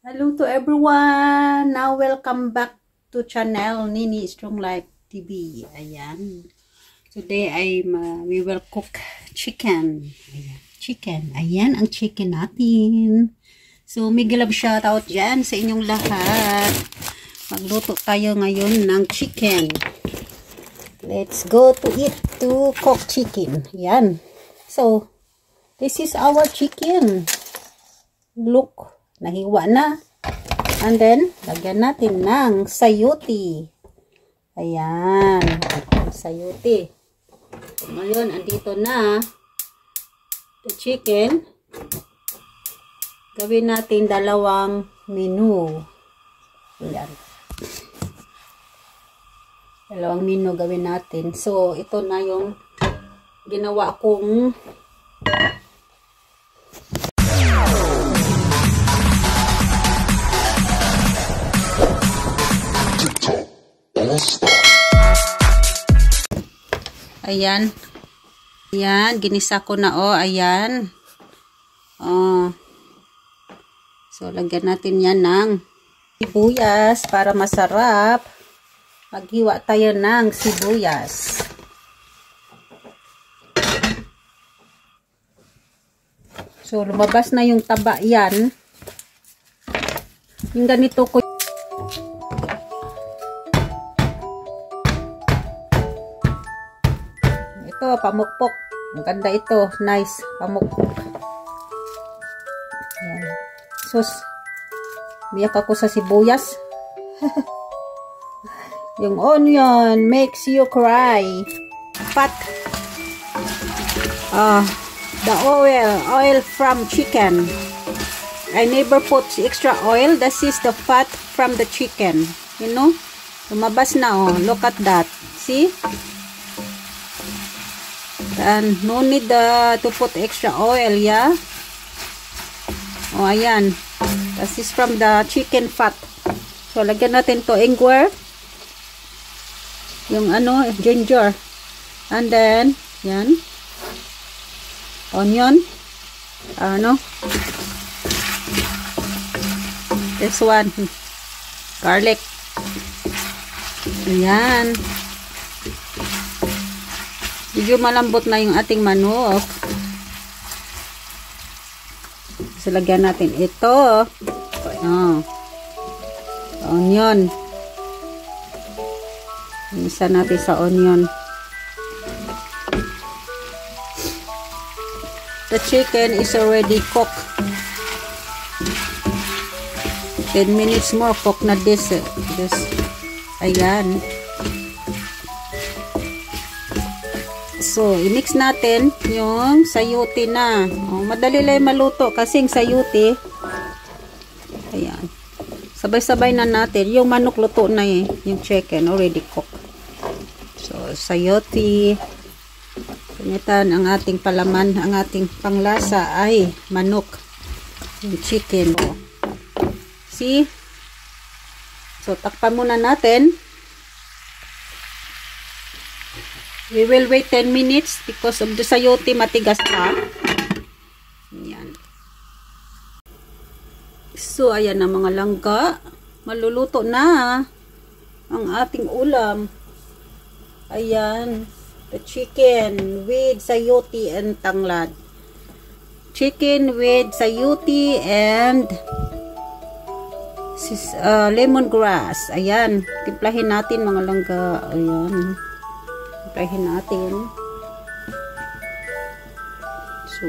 Hello to everyone! Now welcome back to channel Nini Strong Life TV. Ayan. Today we will cook chicken. Ayan. Chicken. Ayan ang chicken natin. So mega love shoutout dyan sa inyong lahat. Magluto tayo ngayon ng chicken. Let's go to eat to cook chicken. Ayan. So this is our chicken. Look. Nahiwa na. And then, lagyan natin ng sayuti. Ayan. Sayuti. Ngayon, andito na the chicken. Gawin natin dalawang menu. Ayan. Dalawang menu gawin natin. So, ito na yung ginawa kong ayan. Ayan, ginisa ko na ayan. So lagyan natin yan ng sibuyas para masarap. Maghiwa tayo ng sibuyas. So lumabas na yung taba yan. Yung ganito ko ito, pamukpok. Ang ganda ito. Nice. Pamukpok. Ayan. Sus. Biyak ako sa sibuyas. Yung onion makes you cry. Fat. The oil from chicken. I never put extra oil. This is the fat from the chicken. You know? Lumabas na Look at that. See? And no need to put extra oil, yeah? Ayan. This is from the chicken fat. So, lagyan natin to ingwer. Yung ginger. And then, yan. Onion. This one. Garlic. Ayan. Medyo malambot na yung ating manok. So, lagyan natin ito. Onion. Isa natin sa onion. The chicken is already cooked. 10 minutes more cook na this. Ayan. So, i-mix natin yung sayuti na. Madali lang maluto kasing sayuti. Ayan. Sabay-sabay na natin. Yung manok luto na yung chicken already cooked. So, sayuti. Ganyan ang ating palaman. Ang ating panglasa ay manok. Yung chicken. See? So, takpan muna natin. We will wait 10 minutes because of the sayote matigas pa. Ayan. So, ayan na mga langga. Maluluto na ang ating ulam. Ayan. The chicken with sayote and tanglad. Chicken with sayote and lemongrass. Ayan. Timplahin natin mga langga. Ayan. Timplahin natin. So,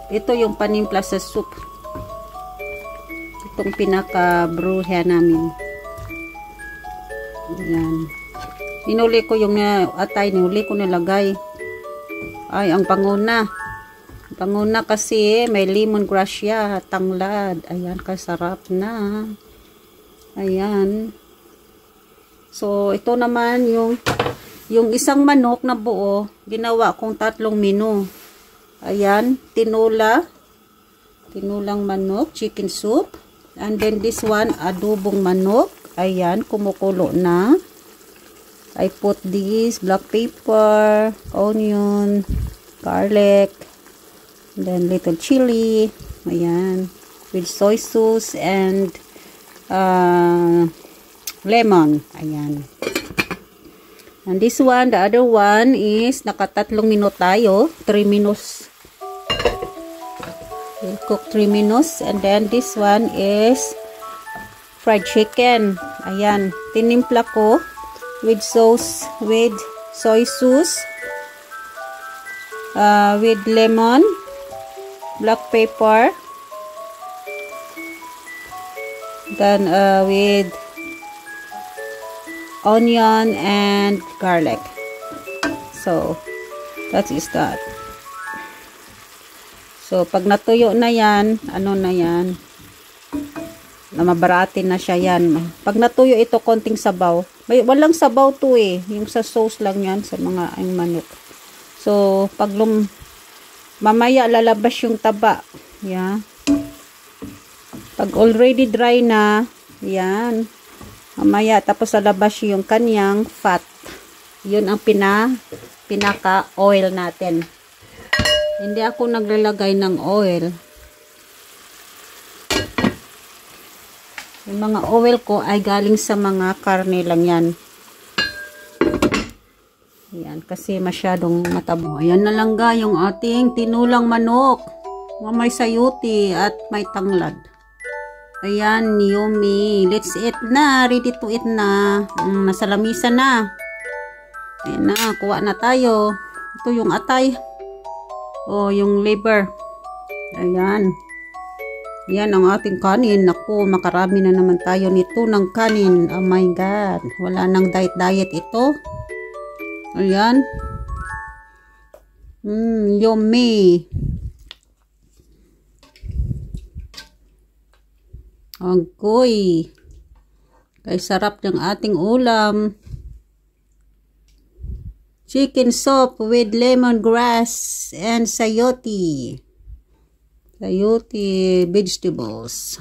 ito yung panimpla sa soup. Itong pinaka-bruha namin. Ayan. Ninuli ko yung atay. Ninuli ko nilagay. Ay, ang panguna. Ang panguna kasi may lemongrass siya. Tanglad. Ayan, kasarap na. Ayan. So, ito naman yung isang manok na buo, ginawa kong 3 menu. Ayan, tinulang manok, chicken soup. And then this one, adobong manok. Ayan, kumukulo na. I put this black pepper, onion, garlic, then little chili. Ayan. with soy sauce and lemon. Ayan. And this one, the other one is nakatatlong minutes tayo. 3 minutes. We'll cook 3 minutes. And then this one is fried chicken. Ayan. Tinimpla ko with sauce, with soy sauce, with lemon, black pepper, then with onion and garlic. So that is that. So pag natuyo na yan, ano na yan, na mabaratin na siya yan. Pag natuyo ito, konting sabaw. Walang sabaw to eh. Yung sa sauce lang yan sa mga ang manok. So pag mamaya lalabas yung taba. Yeah. Pag already dry na, yan. Mamaya, tapos lalabas yung kanyang fat. Yun ang pinaka-oil natin. Hindi ako naglalagay ng oil. Yung mga oil ko ay galing sa mga karne lang yan. Yan, kasi masyadong matabo. Ayan na lang ga yung ating tinulang manok. May sayuti at may tanglad. Ayan, yummy. Let's eat na. Ready to eat na. Nasa lamisa na. Ayan na, kuha na tayo. Ito yung atay. O, yung liver. Ayan. Ayan ang ating kanin. Naku, makarami na naman tayo nito ng kanin. Oh my God. Wala nang diet ito. Ayan. Yummy. Agoy. Kay sarap ng ating ulam. Chicken soup with lemongrass and sayote. Sayote vegetables.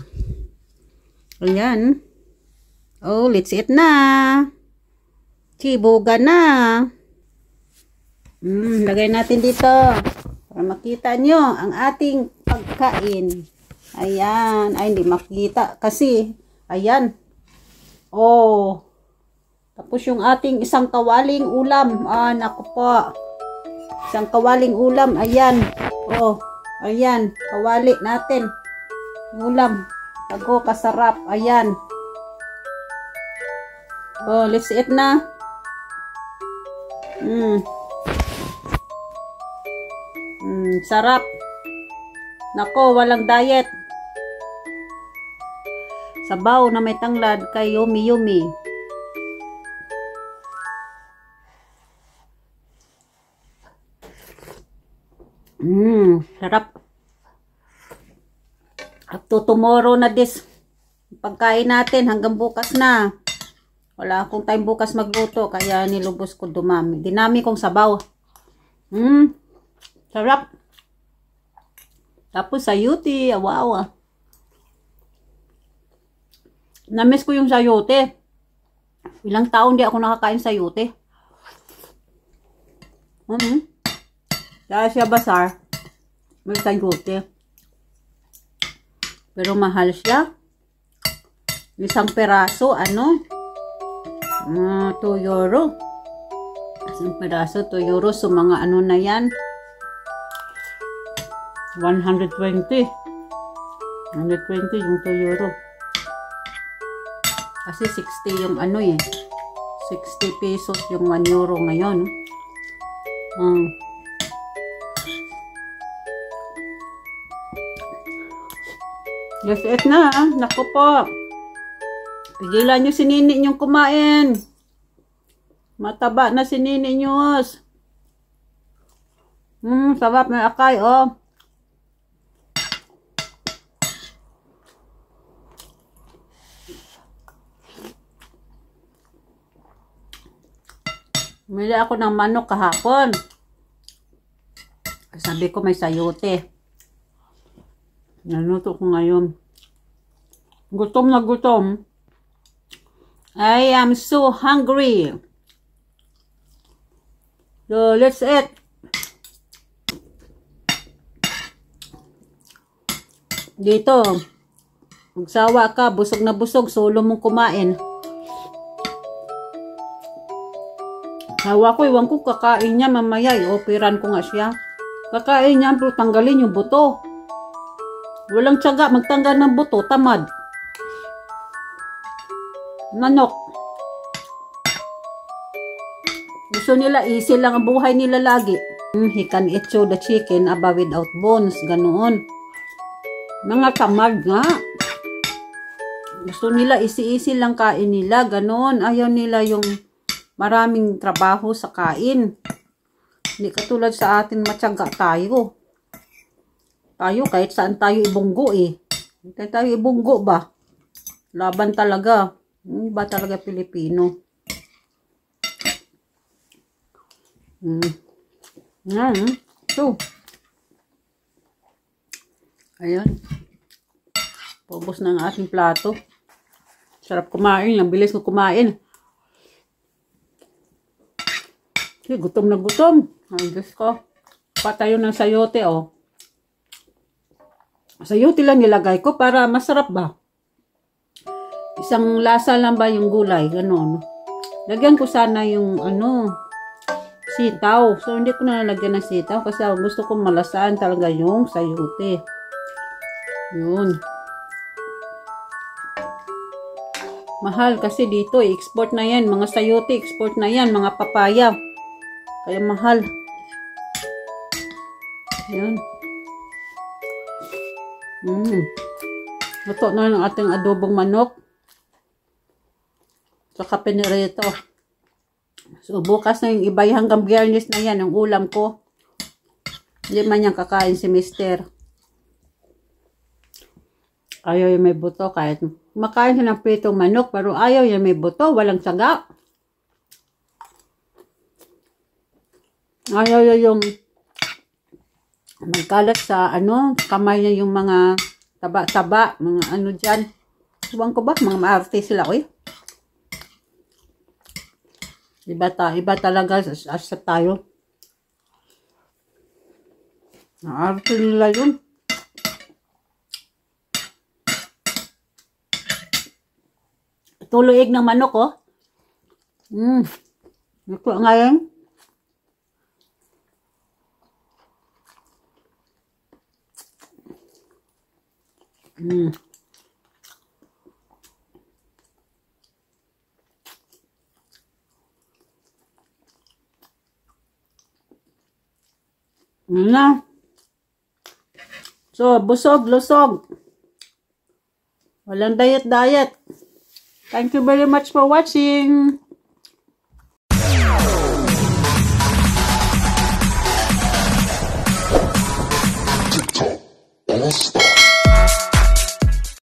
Ayan. Oh, let's eat na. Chibuga na. Lagay natin dito para makita nyo ang ating pagkain. Ayan. Ay, hindi makita. Kasi, ayan. Oh. Tapos yung ating isang kawaling ulam. Ah, naku po. Isang kawaling ulam. Ayan. Oh. Ayan. Kawali natin. Ulam. Tago, kasarap. Ayan. Oh, let's eat na. Sarap. Nako, walang diet. Sabaw na may tanglad kay yummy yummy. Sarap. Up to tomorrow na this pagkain natin hanggang bukas na. Wala akong time bukas magluto kaya nilubos ko dumami. Dinami kong sabaw. Sarap. Tapos sayote, wow. Namiss ko yung sayote. Ilang taon di ako nakakain sayote. Dahil siya basar, may sayote. Pero mahal siya. Isang peraso, ano? 2 euro. Isang peraso, 2 euro. So, mga ano na yan? 120. 120 yung 2 euro. Kasi 60 yung ano eh. 60 pesos yung 1 euro ngayon. Let's eat na. Naku po. Pigilan nyo si Nini nyong kumain. Mataba na si Nini nyos. Sarap na akay, oh. Bumili ako ng manok kahapon. Sabi ko may sayote. Naluto ko ngayon. Gutom na gutom. I am so hungry. So, let's eat. Dito, Magsawa ka, busog na busog, solo mong kumain. Hawa ko, iwan ko, kakain niya mamaya, i-operan ko nga siya. Kakain niya, pero tanggalin yung buto. Walang tiyaga, magtanggal ng buto, tamad. Manok. Gusto nila, easy lang ang buhay nila lagi. He can eat the chicken without bones, ganoon. Mga tamad nga. Gusto nila, easy lang kain nila, ganoon. Ayaw nila yung maraming trabaho sa kain. Hindi katulad sa atin, matyaga tayo. Tayo, kahit saan tayo ibunggo eh. Kahit tayo ibunggo ba? Laban talaga. Iba talaga Pilipino. So, ayan. Paubos na ang ating plato. Sarap kumain. Ang bilis ko kumain. Okay, gutom na gutom. Ang Diyos ko. Patayo ng sayote, oh. Sayote lang nilagay ko para masarap ba? Isang lasa lang ba yung gulay? Ganon. Lagyan ko sana yung, sitaw. So, hindi ko na nalagyan ng sitaw kasi gusto ko malasaan talaga yung sayote. Yun. Mahal kasi dito, export na yan. Mga sayote, export na yan. Mga papaya. Kaya mahal. Yun. Luto na yung ating adobong manok. Saka pinirito. So, bukas na yung iba, hanggang Biyernes na yan, ang ulam ko. Hindi man yan kakain si Mister. Ayaw yung may buto, kahit makain siya ng pritong manok, pero ayaw yung may buto, walang saga. Ayaw yung magkalat sa, kamay niya yung mga taba-taba, mga dyan. Iwan ko ba, mga maarte sila, oy. Iba talaga sa tayo. Naarte nila yun. Tuluig ng manok, oh. Ito ngayon. Na. So, busog, lusog. Walang diet. Thank you very much for watching. TikTok, all stars.